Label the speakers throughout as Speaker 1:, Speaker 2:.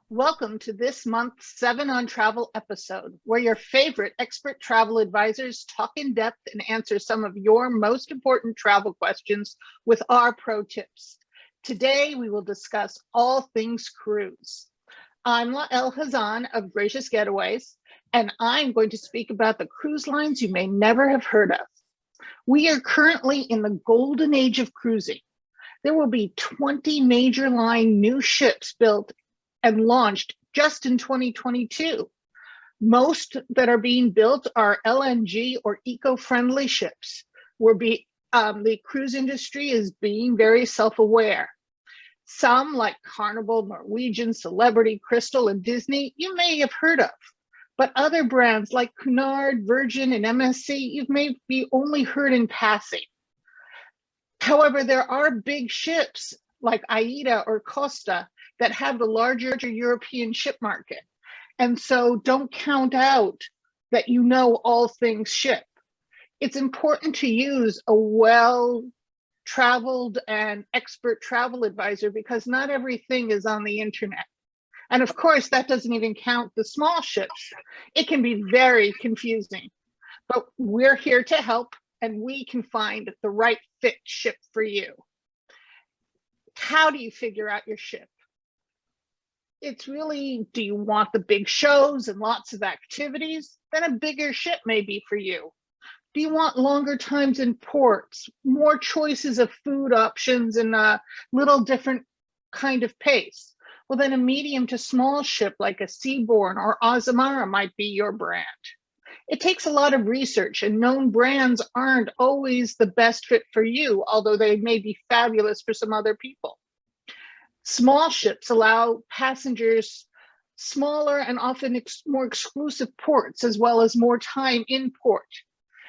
Speaker 1: Welcome to this month's 7 on Travel episode, where your favorite expert travel advisors talk in depth and answer some of your most important travel questions with our pro tips. Today, we will discuss all things cruise. I'm Lael of Gracious Getaways, and I'm going to speak about the cruise lines you may never have heard of. We are currently in the golden age of cruising. There will be 20 major line new ships built and launched just in 2022. Most that are being built are LNG or eco-friendly ships, where the cruise industry is being very self-aware. Some, like Carnival, Norwegian, Celebrity, Crystal, and Disney, you may have heard of. But other brands like Cunard, Virgin, and MSC, you may be only heard in passing. However, there are big ships like AIDA or Costa that have the larger European ship market. And so don't count out that you know all things ship. It's important to use a well-traveled and expert travel advisor because not everything is on the internet. And of course, that doesn't even count the small ships. It can be very confusing, but we're here to help and we can find the right fit ship for you. How do you figure out your ship? It's really, do you want the big shows and lots of activities? Then a bigger ship may be for you. Do you want longer times in ports, more choices of food options and a little different kind of pace? Well, then a medium to small ship like a Seabourn or Azamara might be your brand. It takes a lot of research, and known brands aren't always the best fit for you, although they may be fabulous for some other people. Small ships allow passengers smaller and often more exclusive ports, as well as more time in port.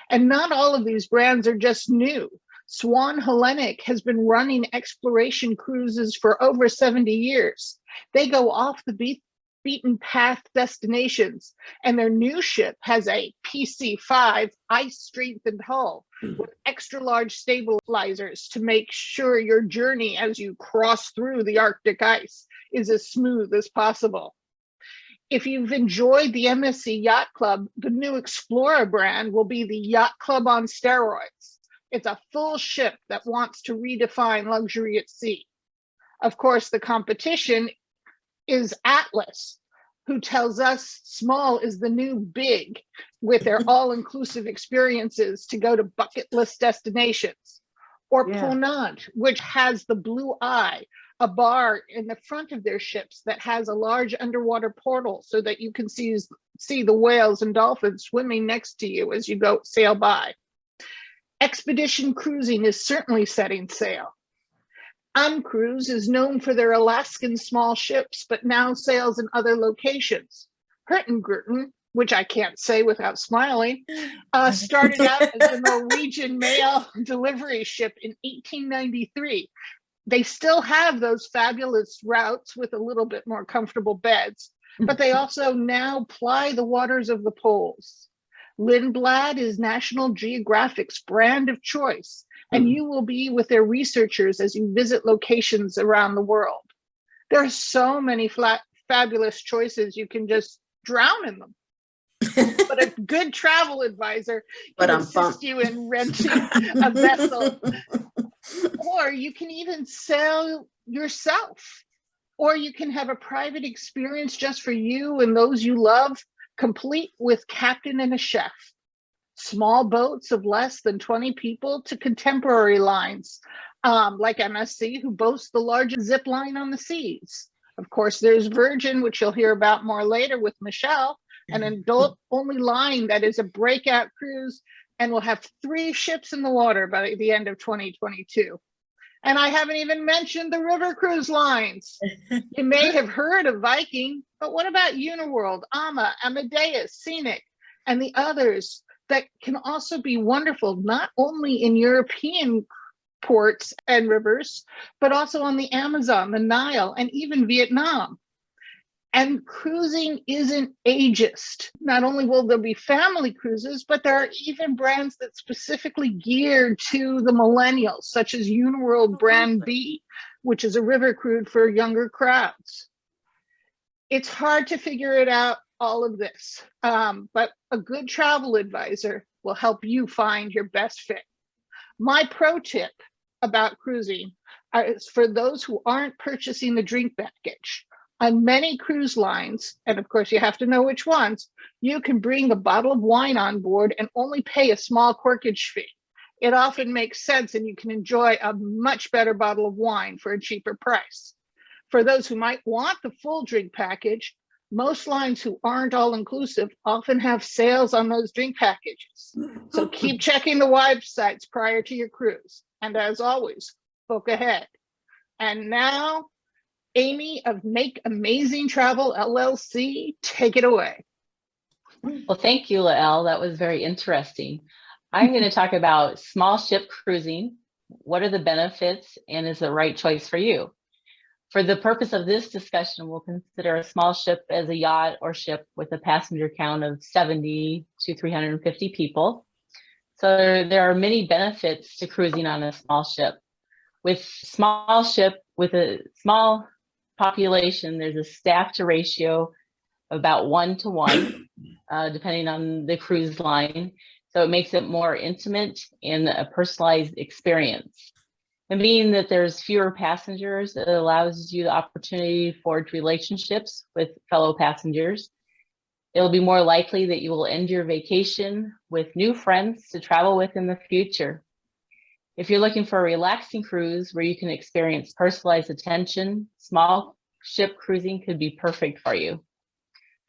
Speaker 1: And not all of these brands are just new. Swan Hellenic has been running exploration cruises for over 70 years. They go off the beaten path destinations, and their new ship has a PC5 ice strengthened hull with extra large stabilizers to make sure your journey as you cross through the Arctic ice is as smooth as possible. If you've enjoyed the MSC Yacht Club, the new Explorer brand will be the Yacht Club on steroids. It's a full ship that wants to redefine luxury at sea. Of course, the competition is Atlas, who tells us small is the new big, with their all-inclusive experiences to go to bucket list destinations. Or Ponant, which has the Blue Eye, a bar in the front of their ships that has a large underwater portal so that you can see the whales and dolphins swimming next to you as you go sail by. Expedition Cruising is certainly setting sail. Uncruise is known for their Alaskan small ships, but now sails in other locations. Hurtigruten, which I can't say without smiling, started out as a Norwegian mail delivery ship in 1893. They still have those fabulous routes with a little bit more comfortable beds, but they also now ply the waters of the poles. Lindblad is National Geographic's brand of choice, and you will be with their researchers as you visit locations around the world. There are so many fabulous choices, you can just drown in them. But a good travel advisor can assist you in renting a vessel. Or you can even sail yourself. Or you can have a private experience just for you and those you love, complete with captain and a chef. Small boats of less than 20 people to contemporary lines, like MSC, who boasts the largest zip line on the seas. Of course, there's Virgin, which you'll hear about more later with Michelle, an adult-only line that is a breakout cruise and we'll have 3 ships in the water by the end of 2022. And I haven't even mentioned the river cruise lines. You may have heard of Viking, but what about Uniworld, Ama, Amadeus, Scenic, and the others that can also be wonderful, not only in European ports and rivers, but also on the Amazon, the Nile, and even Vietnam. And cruising isn't ageist. Not only will there be family cruises, but there are even brands that specifically geared to the millennials, such as Uniworld Brand B, which is a river cruise for younger crowds. It's hard to figure it out, all of this, but a good travel advisor will help you find your best fit. My pro tip about cruising is for those who aren't purchasing the drink package. On many cruise lines, and of course you have to know which ones, you can bring a bottle of wine on board and only pay a small corkage fee. It often makes sense, and you can enjoy a much better bottle of wine for a cheaper price. For those who might want the full drink package, most lines who aren't all inclusive often have sales on those drink packages. So keep checking the websites prior to your cruise. And as always, book ahead. And now, Amy of Make Amazing Travel LLC, take it away.
Speaker 2: Well, thank you, Lael. That was very interesting. I'm going to talk about small ship cruising. What are the benefits, and is the right choice for you? For the purpose of this discussion, we'll consider a small ship as a yacht or ship with a passenger count of 70 to 350 people. So there are many benefits to cruising on a small ship. With small ship, with a small population, there's a staff to ratio of about 1-to-1, depending on the cruise line. So it makes it more intimate and a personalized experience. And being that there's fewer passengers, it allows you the opportunity to forge relationships with fellow passengers. It'll be more likely that you will end your vacation with new friends to travel with in the future. If you're looking for a relaxing cruise where you can experience personalized attention, small ship cruising could be perfect for you.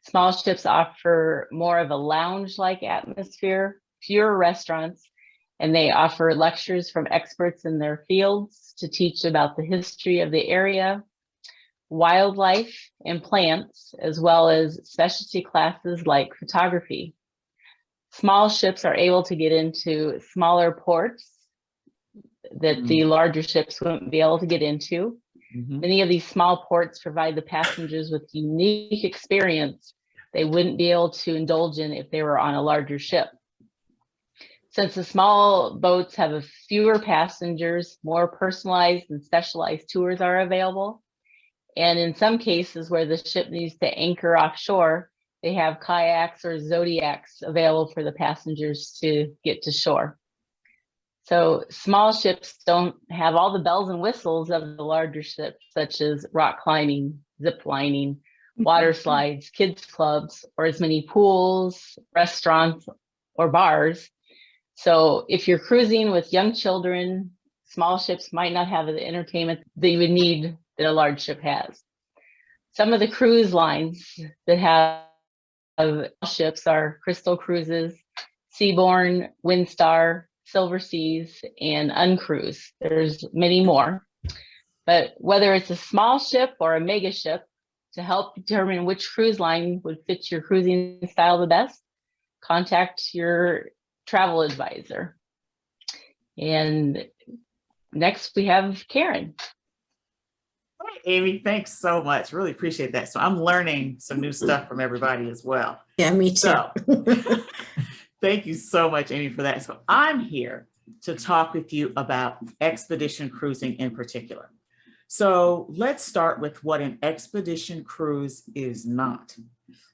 Speaker 2: Small ships offer more of a lounge-like atmosphere, fewer restaurants, and they offer lectures from experts in their fields to teach about the history of the area, wildlife and plants, as well as specialty classes like photography. Small ships are able to get into smaller ports that the larger ships wouldn't be able to get into. Many of these small ports provide the passengers with unique experience they wouldn't be able to indulge in if they were on a larger ship. Since the small boats have a fewer passengers, more personalized and specialized tours are available. And in some cases where the ship needs to anchor offshore, they have kayaks or zodiacs available for the passengers to get to shore. So small ships don't have all the bells and whistles of the larger ships, such as rock climbing, zip lining, water slides, kids clubs, or as many pools, restaurants, or bars. So if you're cruising with young children, small ships might not have the entertainment that you would need that a large ship has. Some of the cruise lines that have ships are Crystal Cruises, Seabourn, Windstar, Silver Seas, and Uncruise. There's many more. But whether it's a small ship or a mega ship, to help determine which cruise line would fit your cruising style the best, contact your travel advisor. And next we have Karan.
Speaker 3: Hi, Amy, thanks so much. Really appreciate that. So I'm learning some new stuff from everybody as well.
Speaker 4: Yeah, me too.
Speaker 3: So thank you so much, Amy, for that. So I'm here to talk with you about expedition cruising in particular. So let's start with what an expedition cruise is not.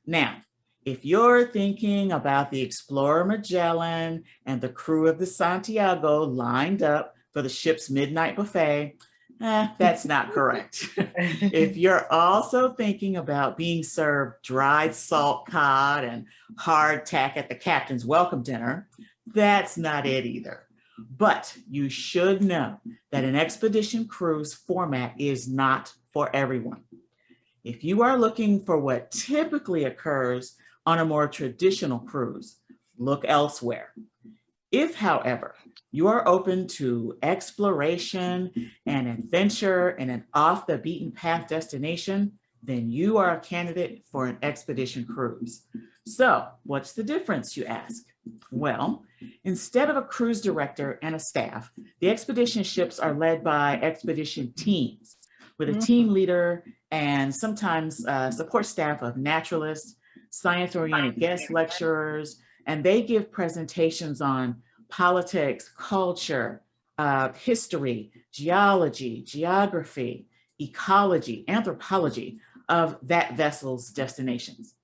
Speaker 3: Now, if you're thinking about the Explorer Magellan and the crew of the Santiago lined up for the ship's midnight buffet, that's not correct. If you're also thinking about being served dried salt cod and hardtack at the captain's welcome dinner, that's not it either. But you should know that an expedition cruise format is not for everyone. If you are looking for what typically occurs on a more traditional cruise, look elsewhere. If, however, you are open to exploration and adventure and an off the beaten path destination, then you are a candidate for an expedition cruise. So what's the difference, you ask? Well, instead of a cruise director and a staff, the expedition ships are led by expedition teams with a team leader and sometimes support staff of naturalists, science-oriented guest lecturers, and they give presentations on politics, culture, history, geology, geography, ecology, anthropology of that vessel's destinations.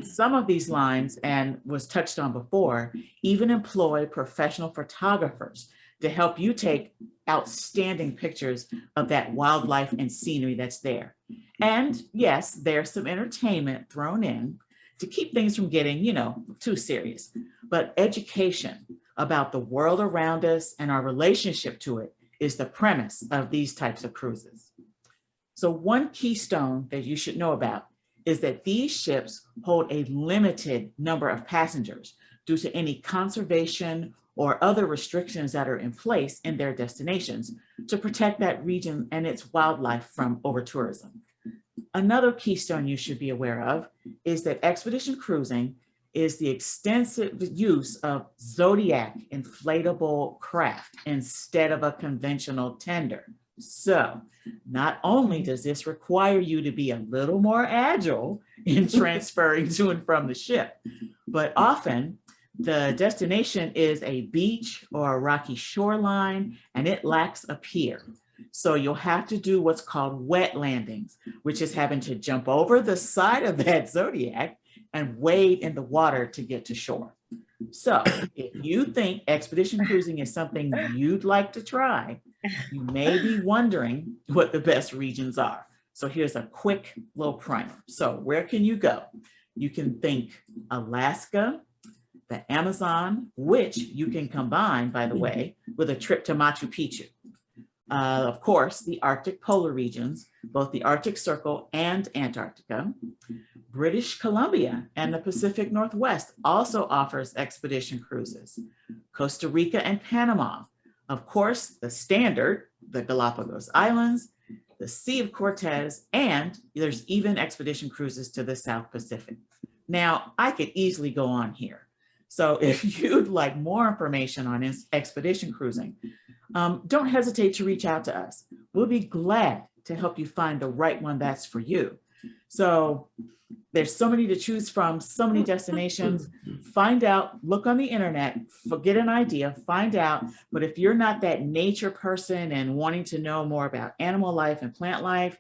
Speaker 3: Some of these lines, and was touched on before, even employ professional photographers to help you take outstanding pictures of that wildlife and scenery that's there. And yes, there's some entertainment thrown in to keep things from getting, too serious. But education about the world around us and our relationship to it is the premise of these types of cruises. So one keystone that you should know about is that these ships hold a limited number of passengers due to any conservation or other restrictions that are in place in their destinations to protect that region and its wildlife from over-tourism. Another keystone you should be aware of is that expedition cruising is the extensive use of Zodiac inflatable craft instead of a conventional tender. So not only does this require you to be a little more agile in transferring to and from the ship, but often the destination is a beach or a rocky shoreline and it lacks a pier. So you'll have to do what's called wet landings, which is having to jump over the side of that Zodiac and wade in the water to get to shore. So if you think expedition cruising is something you'd like to try, you may be wondering what the best regions are. So here's a quick little primer. So where can you go? You can think Alaska, the Amazon, which you can combine, by the way, with a trip to Machu Picchu. Of course, the Arctic polar regions, both the Arctic Circle and Antarctica. British Columbia and the Pacific Northwest also offers expedition cruises. Costa Rica and Panama. Of course, the standard, the Galapagos Islands, the Sea of Cortez, and there's even expedition cruises to the South Pacific. Now, I could easily go on here. So if you'd like more information on expedition cruising, don't hesitate to reach out to us. We'll be glad to help you find the right one that's for you. So there's so many to choose from, so many destinations. Find out, look on the internet, get an idea, find out. But if you're not that nature person and wanting to know more about animal life and plant life,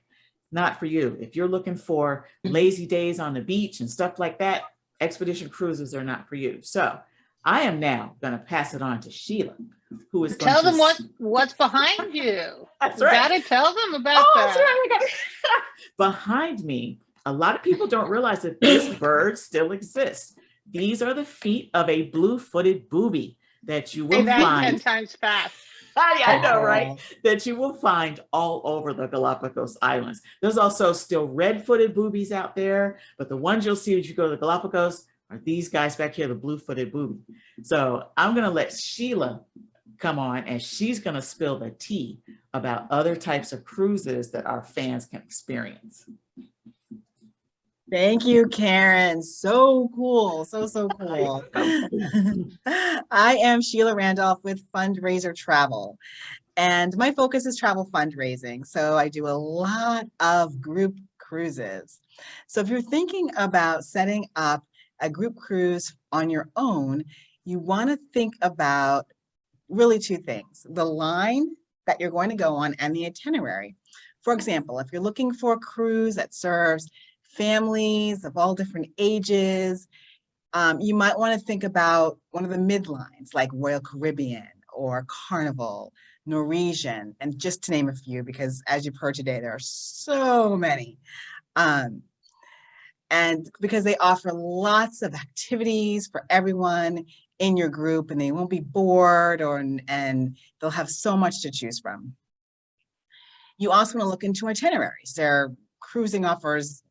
Speaker 3: not for you. If you're looking for lazy days on the beach and stuff like that, expedition cruises are not for you. So I am now going to pass it on to Sheila, who is
Speaker 1: tell them what's behind you.
Speaker 3: That's
Speaker 1: You
Speaker 3: right.
Speaker 1: gotta tell them about that.
Speaker 3: That's right. Behind me, a lot of people don't realize that this bird still exists. These are the feet of a blue-footed booby that you will
Speaker 1: Say that
Speaker 3: find.
Speaker 1: 10 times fast.
Speaker 3: I know, right? That you will find all over the Galapagos Islands. There's also still red-footed boobies out there, but the ones you'll see as you go to the Galapagos are these guys back here, the blue-footed booby. So I'm going to let Sheila come on and she's going to spill the tea about other types of cruises that our fans can experience.
Speaker 4: Thank you, Karen. So cool. So cool. I am Sheila Randolph with Fundraiser Travel, and my focus is travel fundraising. So I do a lot of group cruises. So if you're thinking about setting up a group cruise on your own, you want to think about really two things: the line that you're going to go on and the itinerary. For example, if you're looking for a cruise that serves families of all different ages, you might want to think about one of the midlines like Royal Caribbean or Carnival, Norwegian, and just to name a few, because as you've heard today, there are so many. And because they offer lots of activities for everyone in your group, and they won't be bored, and they'll have so much to choose from. You also want to look into itineraries. Their cruising offers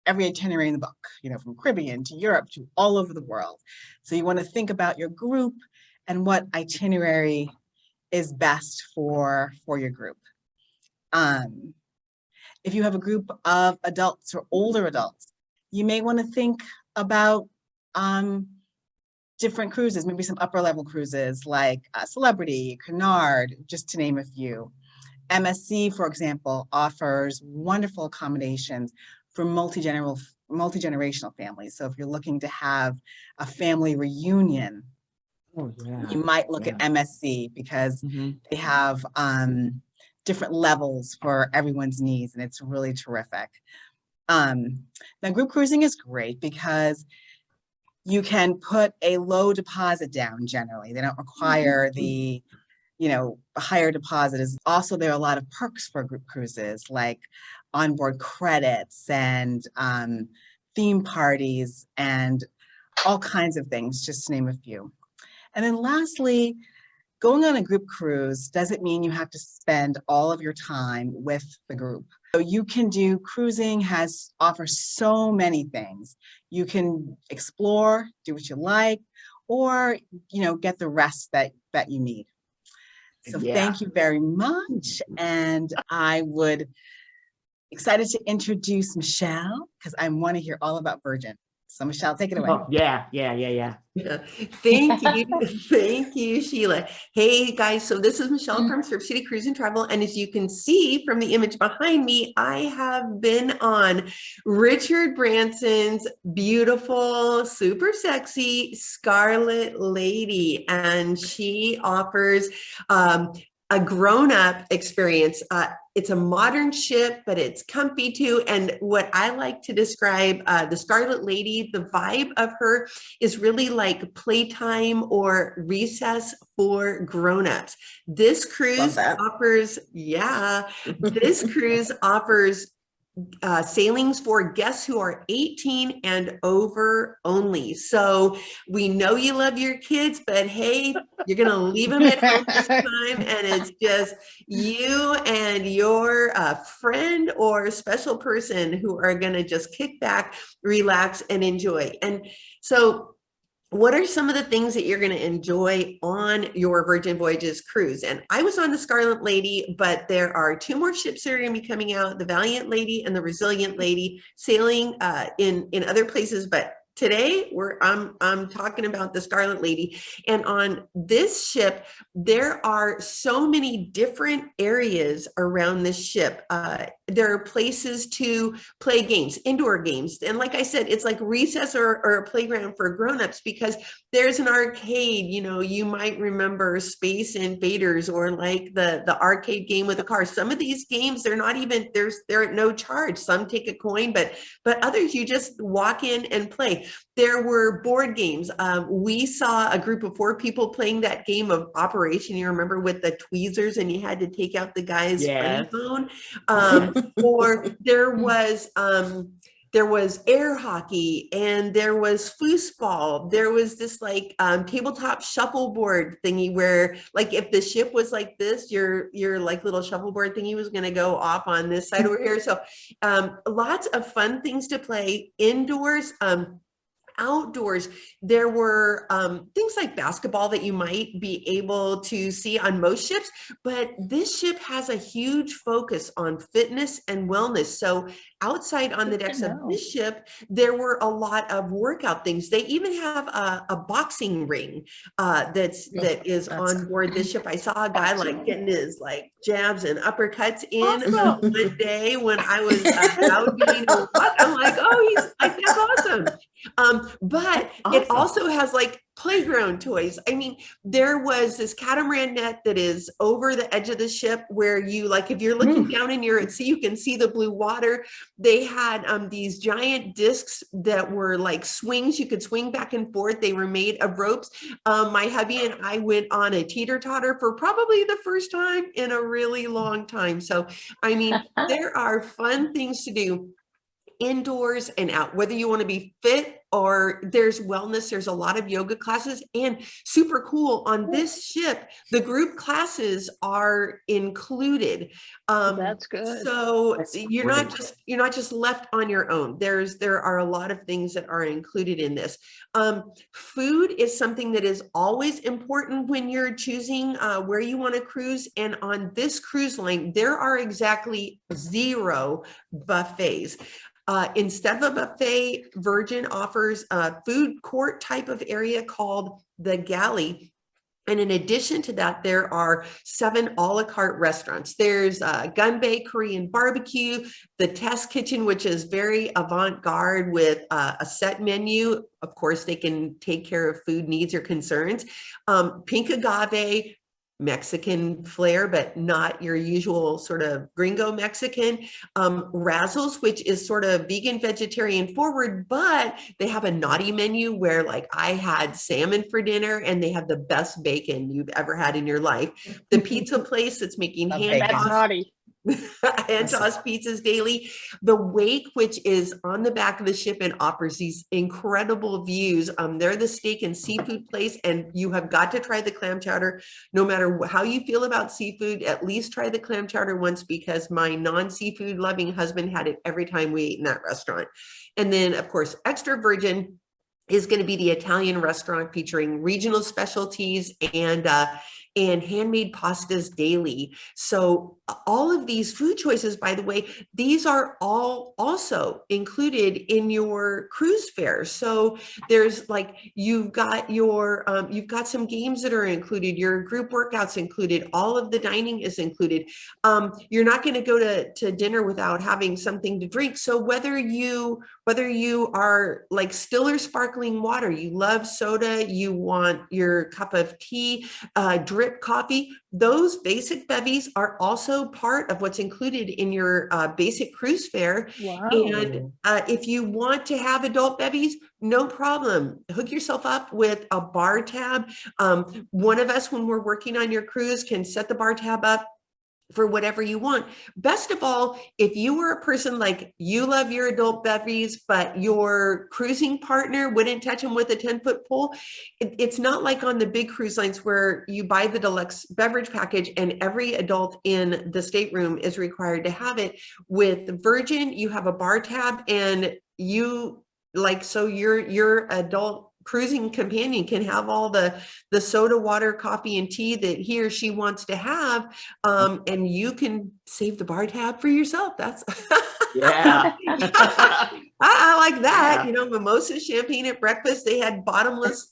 Speaker 4: every itinerary in the book, from Caribbean to Europe to all over the world. So you want to think about your group and what itinerary is best for your group. If you have a group of adults or older adults, you may want to think about different cruises, maybe some upper level cruises like Celebrity, Canard, just to name a few. MSC, for example, offers wonderful accommodations for multi-generational families. So if you're looking to have a family reunion, you might look at MSC because they have different levels for everyone's needs, and it's really terrific. Now, group cruising is great because you can put a low deposit down generally. They don't require the, higher deposit. Is also, there are a lot of perks for group cruises, like onboard credits and theme parties and all kinds of things, just to name a few. And then lastly, going on a group cruise doesn't mean you have to spend all of your time with the group. So you can do, cruising offers so many things. You can explore, do what you like, or, get the rest that you need. So thank you very much. And I would excited to introduce Michelle because I want to hear all about Virgin. So Michelle, take it away.
Speaker 3: Oh, yeah.
Speaker 5: Thank you. Thank you, Sheila. Hey guys, so this is Michelle from Surf City Cruise and Travel. And as you can see from the image behind me, I have been on Richard Branson's beautiful, super sexy Scarlet Lady. And she offers a grown-up experience. It's a modern ship, but it's comfy too. And what I like to describe the Scarlet Lady, the vibe of her is really like playtime or recess for grown-ups. This cruise offers, this cruise offers sailings for guests who are 18 and over only. So we know you love your kids, but hey, you're going to leave them at home this time. And it's just you and your friend or special person who are going to just kick back, relax, and enjoy. And so what are some of the things that you're going to enjoy on your Virgin Voyages cruise? And I was on the Scarlet Lady, but there are 2 more ships that are going to be coming out, the Valiant Lady and the Resilient Lady, sailing in other places. But today I'm talking about the Scarlet Lady. And on this ship, there are so many different areas around this ship. There are places to play games, indoor games. And like I said, it's like recess or a playground for grown-ups because there's an arcade, you might remember Space Invaders or like the arcade game with a car. Some of these games, they're at no charge. Some take a coin, but others you just walk in and play. There were board games. We saw a group of 4 people playing that game of Operation, you remember, with the tweezers and you had to take out the guy's funny bone. Or there was air hockey and there was foosball. There was this like tabletop shuffleboard thingy where like if the ship was like this, your like little shuffleboard thingy was going to go off on this side over here. So lots of fun things to play indoors. Outdoors, there were things like basketball that you might be able to see on most ships, but this ship has a huge focus on fitness and wellness. So outside on the decks of this ship, there were a lot of workout things. They even have a boxing ring that is on board this ship. I saw a guy like getting his like jabs and uppercuts in one day when I was out doing a walk. I'm like, oh, that's awesome. But it also has like playground toys. I mean, there was this catamaran net that is over the edge of the ship where you like, if you're looking down and you're at sea, you can see the blue water. They had these giant discs that were like swings. You could swing back and forth. They were made of ropes. My hubby and I went on a teeter-totter for probably the first time in a really long time. So, I mean, there are fun things to do indoors and out, whether you want to be fit or there's wellness, there's a lot of yoga classes. And super cool, on this ship, the group classes are included.
Speaker 1: That's good.
Speaker 5: So
Speaker 3: That's
Speaker 5: you're
Speaker 3: great.
Speaker 5: not just left on your own. There are a lot of things that are included in this. Food is something that is always important when you're choosing where you want to cruise. And on this cruise line, there are exactly 0 buffets. Instead of a buffet, Virgin offers a food court type of area called the galley. And in addition to that, there are 7 a la carte restaurants. There's Gunbay Korean barbecue, the Test Kitchen, which is very avant-garde with a set menu. Of course, they can take care of food needs or concerns. Pink Agave, Mexican flair, but not your usual sort of gringo Mexican. Razzles, which is sort of vegan, vegetarian forward, but they have a naughty menu where, like, I had salmon for dinner and they have the best bacon you've ever had in your life. The pizza place that's making
Speaker 4: Love
Speaker 5: hand
Speaker 4: bacon.
Speaker 1: That's
Speaker 5: tossed
Speaker 1: naughty.
Speaker 5: hand tossed pizzas daily. The Wake, which is on the back of the ship and offers these incredible views. They're the steak and seafood place, and you have got to try the clam chowder. No matter how you feel about seafood, at least try the clam chowder once, because my non-seafood loving husband had it every time we ate in that restaurant. And then, of course, Extra Virgin is going to be the Italian restaurant featuring regional specialties and handmade pastas daily. So all of these food choices, by the way, these are all also included in your cruise fare. So there's like, you've got some games that are included, your group workouts included, all of the dining is included. You're not going to go to dinner without having something to drink. So whether you are like still or sparkling water, you love soda, you want your cup of tea, drip coffee, those basic bevies are also part of what's included in your basic cruise fare.
Speaker 1: Wow.
Speaker 5: And if you want to have adult bevies, no problem. Hook yourself up with a bar tab. One of us, when we're working on your cruise, can set the bar tab up for whatever you want. Best of all, if you were a person like you love your adult bevies, but your cruising partner wouldn't touch them with a 10-foot pole, it's not like on the big cruise lines where you buy the deluxe beverage package and every adult in the stateroom is required to have it. With Virgin, you have a bar tab, and so your adult cruising companion can have all the soda, water, coffee, and tea that he or she wants to have, and you can save the bar tab for yourself. That's
Speaker 3: Yeah.
Speaker 5: I like that.
Speaker 3: Yeah.
Speaker 5: Mimosa champagne at breakfast. They had bottomless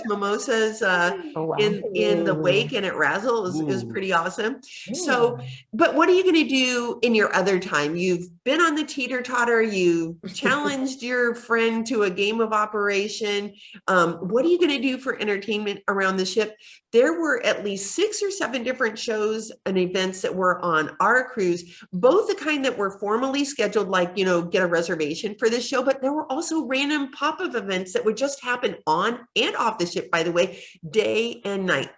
Speaker 5: mimosas
Speaker 2: Oh, wow.
Speaker 5: in the Wake and at Razzle. It was
Speaker 3: Ooh.
Speaker 5: pretty awesome. So, but what are you going to do in your other time? You've been on the teeter-totter, you challenged your friend to a game of Operation. What are you going to do for entertainment around the ship? There were at least 6 or 7 different shows and events that were on our cruise, both the kind that were formally scheduled, like, get a reservation for this show, but there were also random pop-up events that would just happen on and off the ship, by the way, day and night.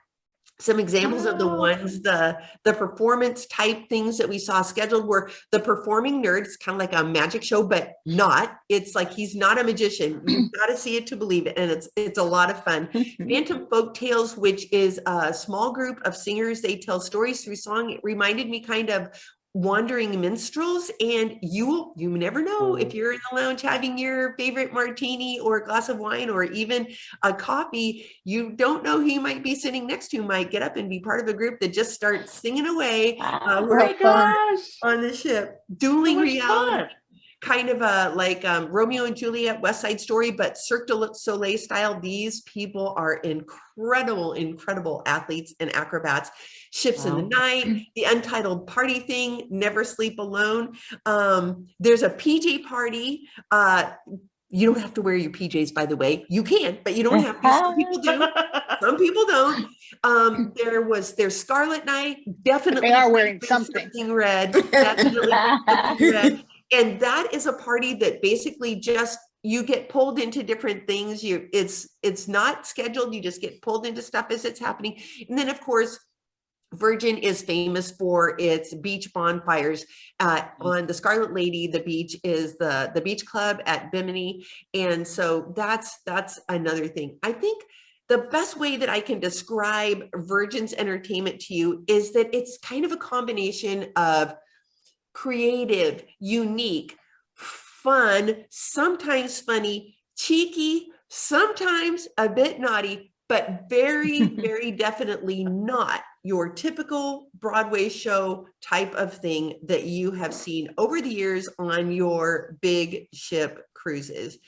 Speaker 5: Some examples of the ones, the performance type things that we saw scheduled were the Performing Nerd. It's kind of like a magic show, but not. It's like he's not a magician. You've got to see it to believe it, and it's a lot of fun. Phantom Folk Tales, which is a small group of singers. They tell stories through song. It reminded me kind of wandering minstrels, and you never know if you're in the lounge having your favorite martini or a glass of wine or even a coffee, you don't know who you might be sitting next to might get up and be part of a group that just starts singing away
Speaker 3: Oh my gosh.
Speaker 5: on the ship. Dueling
Speaker 3: So much
Speaker 5: reality,
Speaker 3: fun.
Speaker 5: kind of like Romeo and Juliet, West Side Story, but Cirque du Soleil style. These people are incredible athletes and acrobats. Ships in the Night, the Untitled Party Thing, Never Sleep Alone. There's a PJ party. You don't have to wear your PJs, by the way. You can, but you don't have to. Some people do. Some people don't. There's Scarlet Night. Definitely.
Speaker 1: They are wearing something.
Speaker 5: Red. Definitely something red. And that is a party that basically just, you get pulled into different things. It's not scheduled. You just get pulled into stuff as it's happening. And then, of course, Virgin is famous for its beach bonfires. On the Scarlet Lady, the beach is the beach club at Bimini. And so that's another thing. I think the best way that I can describe Virgin's entertainment to you is that it's kind of a combination of creative, unique, fun, sometimes funny, cheeky, sometimes a bit naughty, but very, very definitely not your typical Broadway show type of thing that you have seen over the years on your big ship cruises.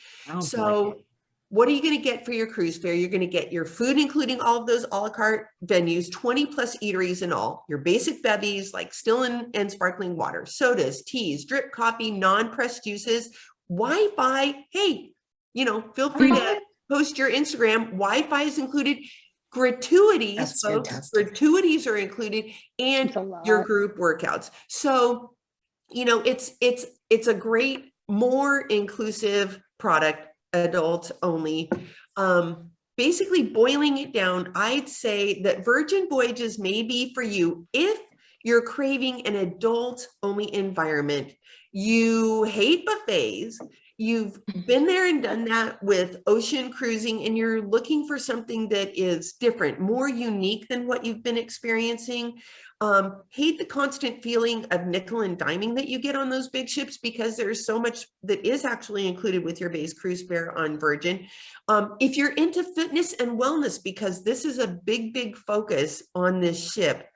Speaker 5: So what are you going to get for your cruise fare? You're going to get your food, including all of those a la carte venues, 20 plus eateries in all, your basic bevies like still and sparkling water, sodas, teas, drip coffee, non-pressed juices, Wi-Fi. Hey, you know, feel free to post your Instagram. Wi-Fi is included. Gratuities,
Speaker 4: That's
Speaker 5: folks,
Speaker 4: fantastic.
Speaker 5: gratuities are included, and
Speaker 1: It's a lot.
Speaker 5: your group workouts. So, you know, it's a great, more inclusive product, adults only. Basically boiling it down, I'd say that Virgin Voyages may be for you if you're craving an adult only environment. You hate buffets. You've been there and done that with ocean cruising, and you're looking for something that is different, more unique than what you've been experiencing. Hate the constant feeling of nickel and diming that you get on those big ships, because there's so much that is actually included with your base cruise fare on Virgin. If you're into fitness and wellness, because this is a big, big focus on this ship.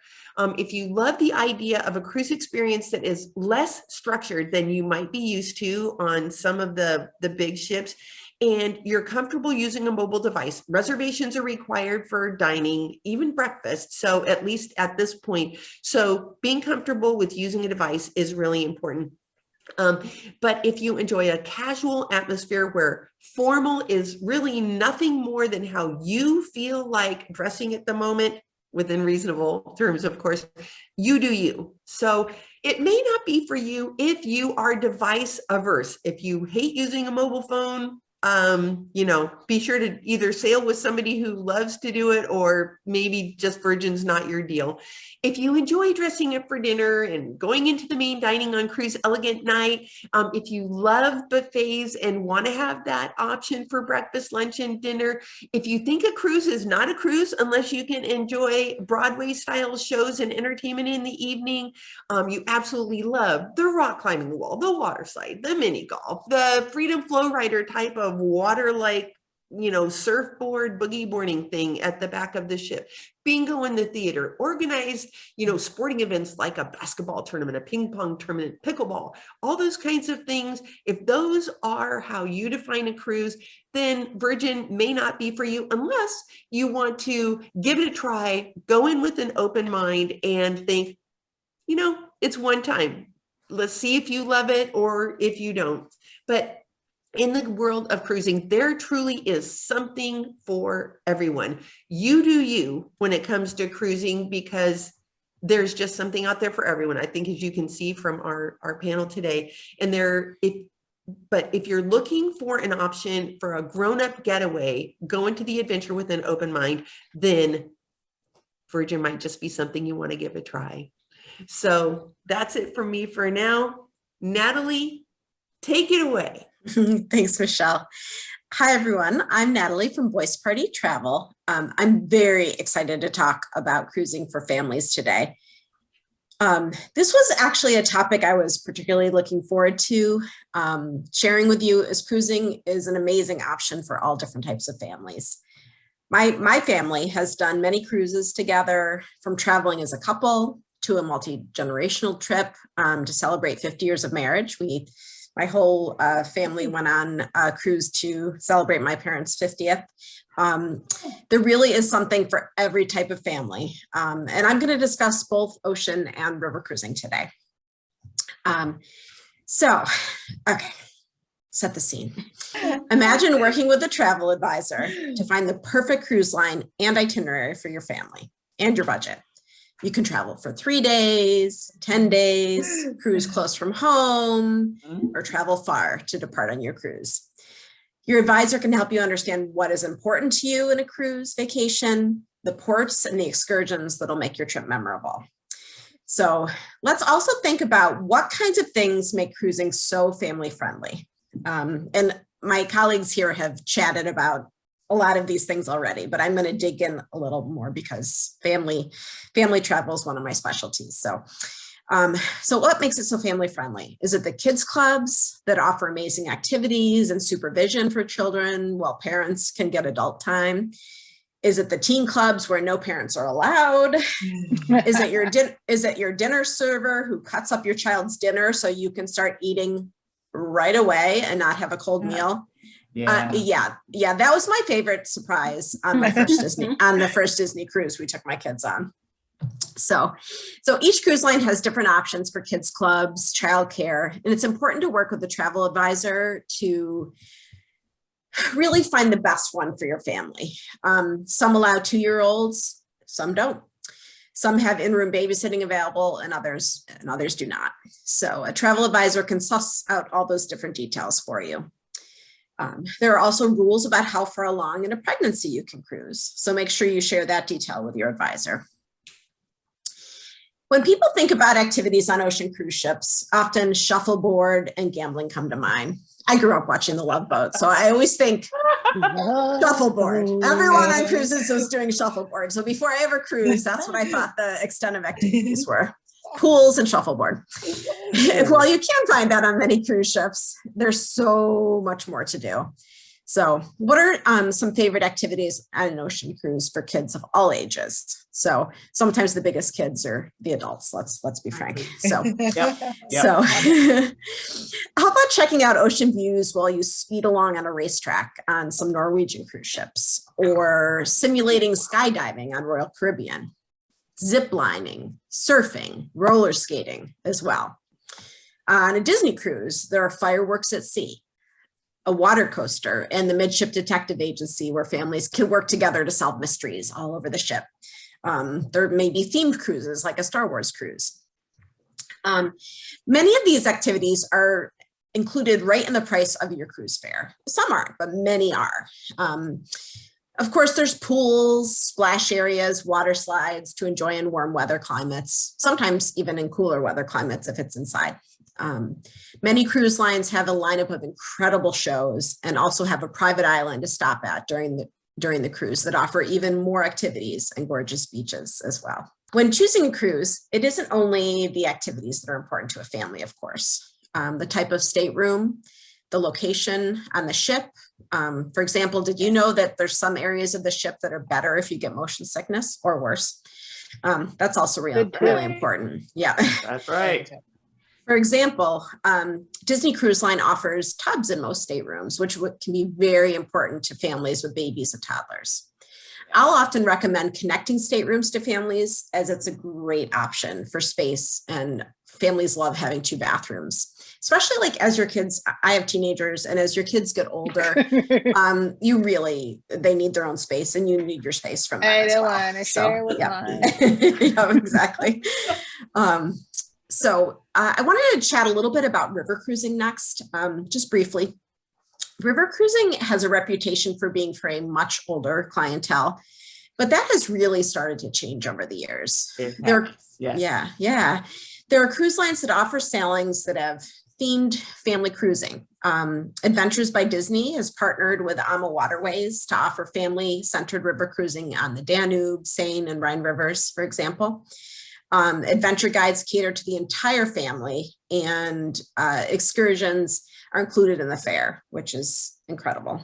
Speaker 5: If you love the idea of a cruise experience that is less structured than you might be used to on some of the big ships, and you're comfortable using a mobile device, reservations are required for dining, even breakfast. So at least at this point, so being comfortable with using a device is really important. But if you enjoy a casual atmosphere where formal is really nothing more than how you feel like dressing at the moment, within reasonable terms, of course, you do you. So it may not be for you if you are device averse. If you hate using a mobile phone, you know, be sure to either sail with somebody who loves to do it, or maybe just Virgin's not your deal. If you enjoy dressing up for dinner and going into the main dining on cruise elegant night, if you love buffets and want to have that option for breakfast, lunch, and dinner, if you think a cruise is not a cruise unless you can enjoy Broadway style shows and entertainment in the evening, you absolutely love the rock climbing wall, the water slide, the mini golf, the Freedom Flow Rider type of water like, you know, surfboard boogie boarding thing at the back of the ship, bingo in the theater, organized, you know, sporting events like a basketball tournament, a ping pong tournament, pickleball, all those kinds of things. If those are how you define a cruise, then Virgin may not be for you unless you want to give it a try, go in with an open mind and think, you know, it's one time. Let's see if you love it or if you don't. But in the world of cruising, there truly is something for everyone. You do you when it comes to cruising, because there's just something out there for everyone. I think, as you can see from our panel today, and but if you're looking for an option for a grown-up getaway, go into the adventure with an open mind, then Virgin might just be something you want to give a try. So that's it for me for now. Natalie, take it away.
Speaker 4: Thanks, Michelle. Hi, everyone. I'm Natalie from Boice-Pardee Travel. I'm very excited to talk about cruising for families today. This was actually a topic I was particularly looking forward to sharing with you, as cruising is an amazing option for all different types of families. My family has done many cruises together, from traveling as a couple to a multi-generational trip to celebrate 50 years of marriage. My whole family went on a cruise to celebrate my parents' 50th. There really is something for every type of family. And I'm going to discuss both ocean and river cruising today. Okay, set the scene. Imagine working with a travel advisor to find the perfect cruise line and itinerary for your family and your budget. You can travel for 3 days, 10 days, cruise close from home, or travel far to depart on your cruise. Your advisor can help you understand what is important to you in a cruise vacation,
Speaker 6: the ports and the excursions that'll make your trip memorable. So let's also think about what kinds of things make cruising so family friendly. And my colleagues here have chatted about a lot of these things already, but I'm going to dig in a little more because family travel is one of my specialties. So what makes it so family friendly? Is it the kids clubs that offer amazing activities and supervision for children while parents can get adult time? Is it the teen clubs where no parents are allowed? Is it your dinner server who cuts up your child's dinner so you can start eating right away and not have a cold meal? Yeah, that was my favorite surprise on my first the first Disney cruise we took my kids on. So each cruise line has different options for kids clubs, childcare, and it's important to work with the travel advisor to really find the best one for your family. Some allow 2-year-olds, some don't. Some have in-room babysitting available and others do not. So a travel advisor can suss out all those different details for you. There are also rules about how far along in a pregnancy you can cruise. So make sure you share that detail with your advisor. When people think about activities on ocean cruise ships, often shuffleboard and gambling come to mind. I grew up watching The Love Boat, so I always think shuffleboard. Everyone on cruises was doing shuffleboard. So before I ever cruised, that's what I thought the extent of activities were. Pools and shuffleboard. Well, you can find that on many cruise ships. There's so much more to do. So what are some favorite activities on an ocean cruise for kids of all ages? So sometimes the biggest kids are the adults. Let's be frank. So, so how about checking out ocean views while you speed along on a racetrack on some Norwegian cruise ships, or simulating skydiving on Royal Caribbean, zip lining, surfing, roller skating as well. On a Disney cruise, there are fireworks at sea, a water coaster, and the Midship Detective Agency where families can work together to solve mysteries all over the ship. There may be themed cruises like a Star Wars cruise. Many of these activities are included right in the price of your cruise fare. Some aren't, but many are. Of course, there's pools, splash areas, water slides to enjoy in warm weather climates, sometimes even in cooler weather climates if it's inside. Many cruise lines have a lineup of incredible shows and also have a private island to stop at during the cruise that offer even more activities and gorgeous beaches as well. When choosing a cruise, it isn't only the activities that are important to a family, of course. The type of stateroom, the location on the ship. For example, did you know that there's some areas of the ship that are better if you get motion sickness or worse? That's also really important. Yeah,
Speaker 3: that's right.
Speaker 6: For example, Disney Cruise Line offers tubs in most staterooms, which can be very important to families with babies and toddlers. I'll often recommend connecting staterooms to families as it's a great option for space, and families love having 2 bathrooms, especially like as your kids, I have teenagers, and as your kids get older, they need their own space and you need your space from them. I don't want to share with mine. Yeah, exactly. So I wanted to chat a little bit about river cruising next, just briefly. River cruising has a reputation for being for a much older clientele, but that has really started to change over the years. Yeah. There are cruise lines that offer sailings that have themed family cruising. Adventures by Disney has partnered with AMA Waterways to offer family-centered river cruising on the Danube, Seine, and Rhine rivers, for example. Adventure guides cater to the entire family, and excursions are included in the fare, which is incredible.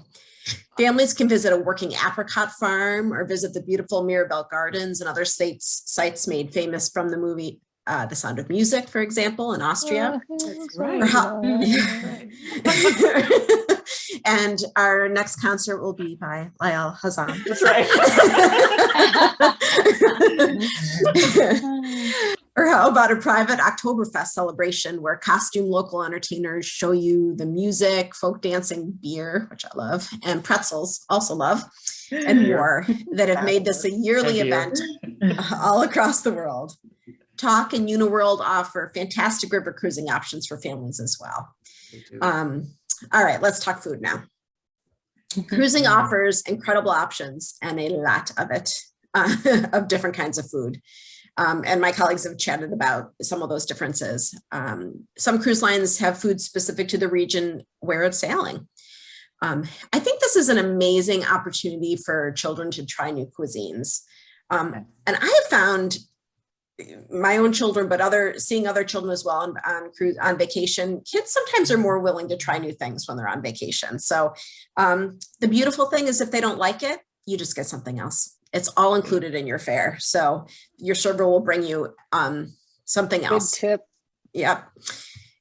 Speaker 6: Families can visit a working apricot farm or visit the beautiful Mirabel Gardens and other sites made famous from the movie The Sound of Music, for example, in Austria.
Speaker 3: That's right.
Speaker 6: And our next concert will be by Lael.
Speaker 3: That's right.
Speaker 6: Or how about a private Oktoberfest celebration where costume local entertainers show you the music, folk dancing, beer, which I love, and pretzels, also love, and more, that have made this a yearly event all across the world. Talk and Uniworld offer fantastic river cruising options for families as well. All right, let's talk food now. Cruising offers incredible options and a lot of it. of different kinds of food. And my colleagues have chatted about some of those differences. Some cruise lines have food specific to the region where it's sailing. I think this is an amazing opportunity for children to try new cuisines. And I have found my own children, but seeing other children as well on vacation, kids sometimes are more willing to try new things when they're on vacation. So the beautiful thing is if they don't like it, you just get something else. It's all included in your fare. So your server will bring you something else.
Speaker 1: Good tip.
Speaker 6: Yep.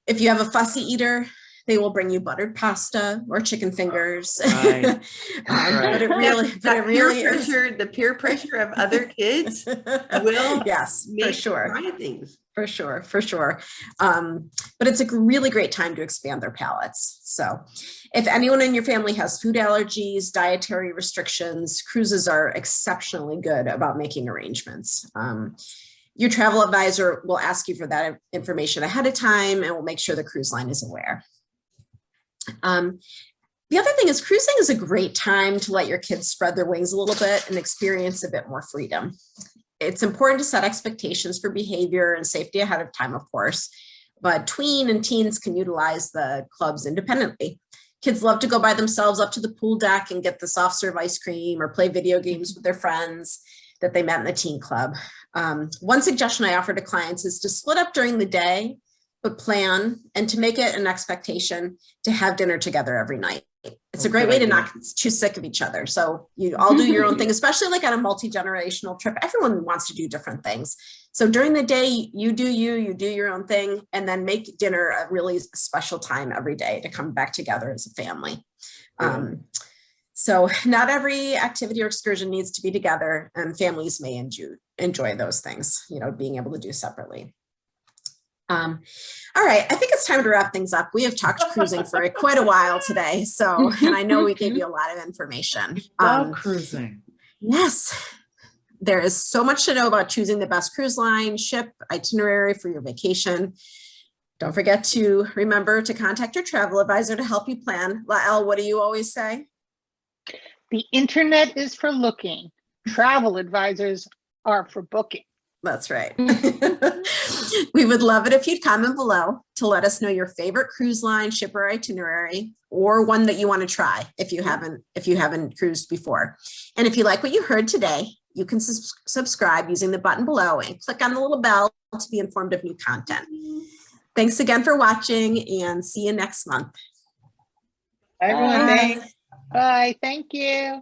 Speaker 6: If you have a fussy eater, they will bring you buttered pasta or chicken fingers.
Speaker 3: Right.
Speaker 6: But it really is.
Speaker 5: The peer pressure of other kids will
Speaker 6: yes,
Speaker 5: make
Speaker 6: for sure.
Speaker 5: try things.
Speaker 6: For sure. But it's a really great time to expand their palates. So if anyone in your family has food allergies, dietary restrictions, cruises are exceptionally good about making arrangements. Your travel advisor will ask you for that information ahead of time and will make sure the cruise line is aware. The other thing is cruising is a great time to let your kids spread their wings a little bit and experience a bit more freedom. It's important to set expectations for behavior and safety ahead of time, of course, but tween and teens can utilize the clubs independently. Kids love to go by themselves up to the pool deck and get the soft serve ice cream or play video games with their friends that they met in the teen club. One suggestion I offer to clients is to split up during the day, but plan and to make it an expectation to have dinner together every night. It's a great way to not get too sick of each other. So you all do your own thing, especially like on a multi-generational trip. Everyone wants to do different things. So during the day, you do your own thing, and then make dinner a really special time every day to come back together as a family. So not every activity or excursion needs to be together, and families may enjoy those things, being able to do separately. All right, I think it's time to wrap things up. We have talked cruising for quite a while today, and I know we gave you a lot of information.
Speaker 3: Love cruising.
Speaker 6: Yes, there is so much to know about choosing the best cruise line, ship, itinerary for your vacation. Don't forget to remember to contact your travel advisor to help you plan. Lael, what do you always say?
Speaker 1: The internet is for looking. Travel advisors are for booking.
Speaker 6: That's right. We would love it if you'd comment below to let us know your favorite cruise line, ship, or itinerary, or one that you want to try if you haven't cruised before. And if you like what you heard today, you can subscribe using the button below and click on the little bell to be informed of new content. Thanks again for watching, and see you next month.
Speaker 4: Everyone,
Speaker 1: Bye.
Speaker 4: thanks.
Speaker 1: Bye. Thank you.